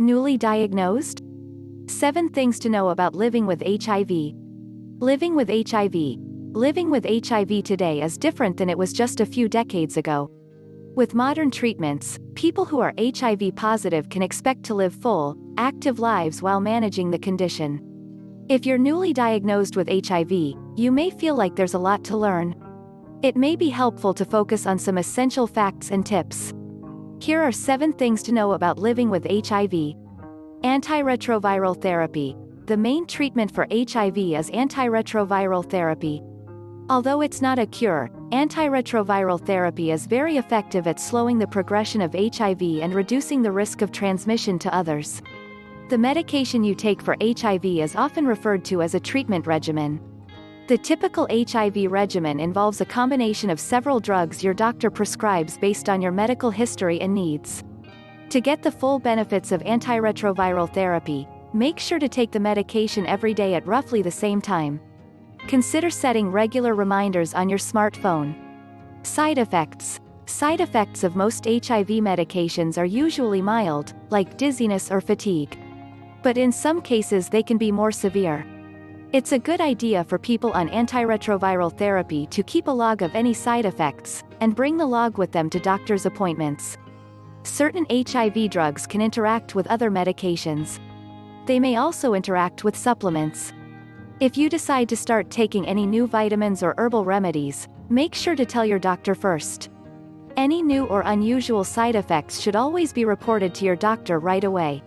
Newly diagnosed? 7 things to know about living with HIV. Living with HIV. Living with HIV today is different than it was just a few decades ago. With modern treatments, people who are HIV positive can expect to live full, active lives while managing the condition. If you're newly diagnosed with HIV, you may feel like there's a lot to learn. It may be helpful to focus on some essential facts and tips. Here are 7 things to know about living with HIV. Antiretroviral therapy. The main treatment for HIV is antiretroviral therapy. Although it's not a cure, antiretroviral therapy is very effective at slowing the progression of HIV and reducing the risk of transmission to others. The medication you take for HIV is often referred to as a treatment regimen. The typical HIV regimen involves a combination of several drugs your doctor prescribes based on your medical history and needs. To get the full benefits of antiretroviral therapy, make sure to take the medication every day at roughly the same time. Consider setting regular reminders on your smartphone. Side effects. Side effects of most HIV medications are usually mild, like dizziness or fatigue. But in some cases they can be more severe. It's a good idea for people on antiretroviral therapy to keep a log of any side effects, and bring the log with them to doctor's appointments. Certain HIV drugs can interact with other medications. They may also interact with supplements. If you decide to start taking any new vitamins or herbal remedies, make sure to tell your doctor first. Any new or unusual side effects should always be reported to your doctor right away.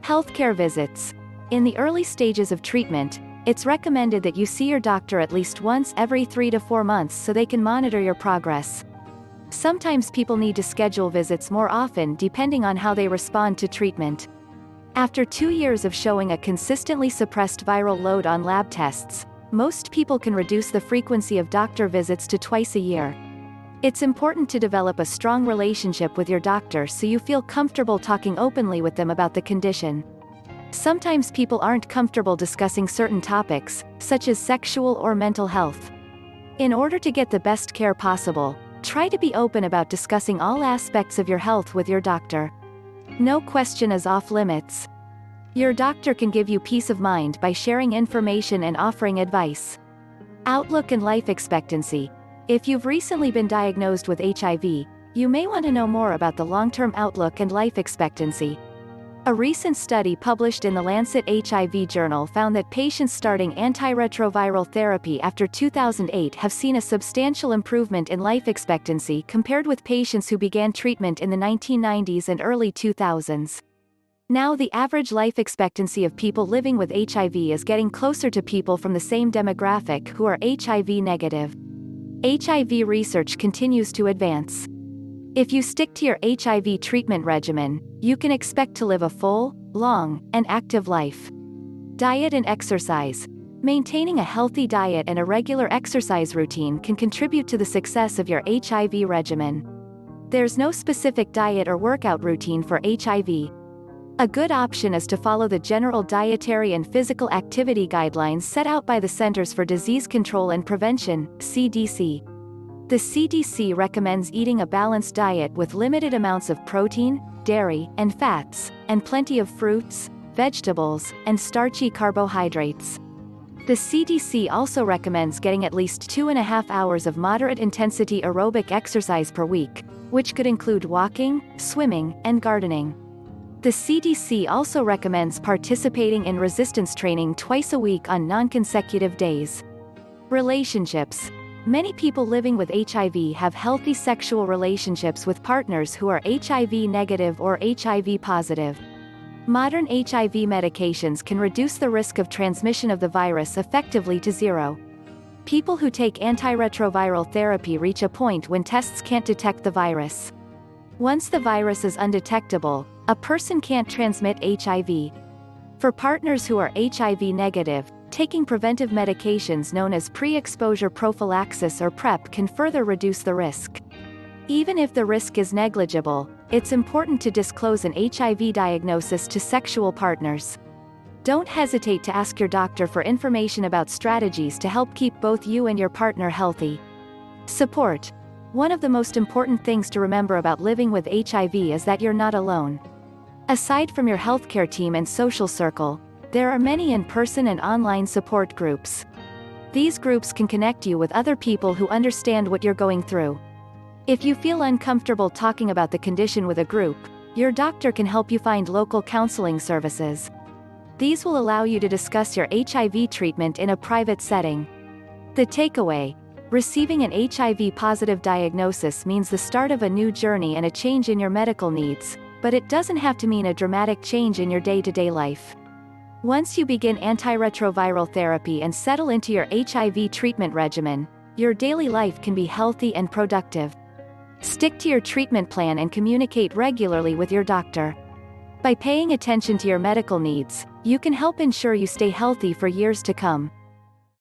Healthcare visits. In the early stages of treatment, it's recommended that you see your doctor at least once every 3 to 4 months so they can monitor your progress. Sometimes people need to schedule visits more often depending on how they respond to treatment. After 2 years of showing a consistently suppressed viral load on lab tests, most people can reduce the frequency of doctor visits to twice a year. It's important to develop a strong relationship with your doctor so you feel comfortable talking openly with them about the condition. Sometimes people aren't comfortable discussing certain topics, such as sexual or mental health. In order to get the best care possible, try to be open about discussing all aspects of your health with your doctor. No question is off limits. Your doctor can give you peace of mind by sharing information and offering advice. Outlook and life expectancy. If you've recently been diagnosed with HIV, you may want to know more about the long-term outlook and life expectancy. A recent study published in the Lancet HIV journal found that patients starting antiretroviral therapy after 2008 have seen a substantial improvement in life expectancy compared with patients who began treatment in the 1990s and early 2000s. Now the average life expectancy of people living with HIV is getting closer to people from the same demographic who are HIV negative. HIV research continues to advance. If you stick to your HIV treatment regimen, you can expect to live a full, long, and active life. Diet and exercise. Maintaining a healthy diet and a regular exercise routine can contribute to the success of your HIV regimen. There's no specific diet or workout routine for HIV. A good option is to follow the general dietary and physical activity guidelines set out by the Centers for Disease Control and Prevention, CDC. The CDC recommends eating a balanced diet with limited amounts of protein, dairy, and fats, and plenty of fruits, vegetables, and starchy carbohydrates. The CDC also recommends getting at least 2.5 hours of moderate-intensity aerobic exercise per week, which could include walking, swimming, and gardening. The CDC also recommends participating in resistance training twice a week on non-consecutive days. Relationships. Many people living with HIV have healthy sexual relationships with partners who are HIV negative or HIV positive. Modern HIV medications can reduce the risk of transmission of the virus effectively to zero. People who take antiretroviral therapy reach a point when tests can't detect the virus. Once the virus is undetectable, a person can't transmit HIV. For partners who are HIV negative, taking preventive medications known as pre-exposure prophylaxis or PrEP can further reduce the risk. Even if the risk is negligible, it's important to disclose an HIV diagnosis to sexual partners. Don't hesitate to ask your doctor for information about strategies to help keep both you and your partner healthy. Support. One of the most important things to remember about living with HIV is that you're not alone. Aside from your healthcare team and social circle, there are many in-person and online support groups. These groups can connect you with other people who understand what you're going through. If you feel uncomfortable talking about the condition with a group, your doctor can help you find local counseling services. These will allow you to discuss your HIV treatment in a private setting. The takeaway: receiving an HIV-positive diagnosis means the start of a new journey and a change in your medical needs, but it doesn't have to mean a dramatic change in your day-to-day life. Once you begin antiretroviral therapy and settle into your HIV treatment regimen, your daily life can be healthy and productive. Stick to your treatment plan and communicate regularly with your doctor. By paying attention to your medical needs, you can help ensure you stay healthy for years to come.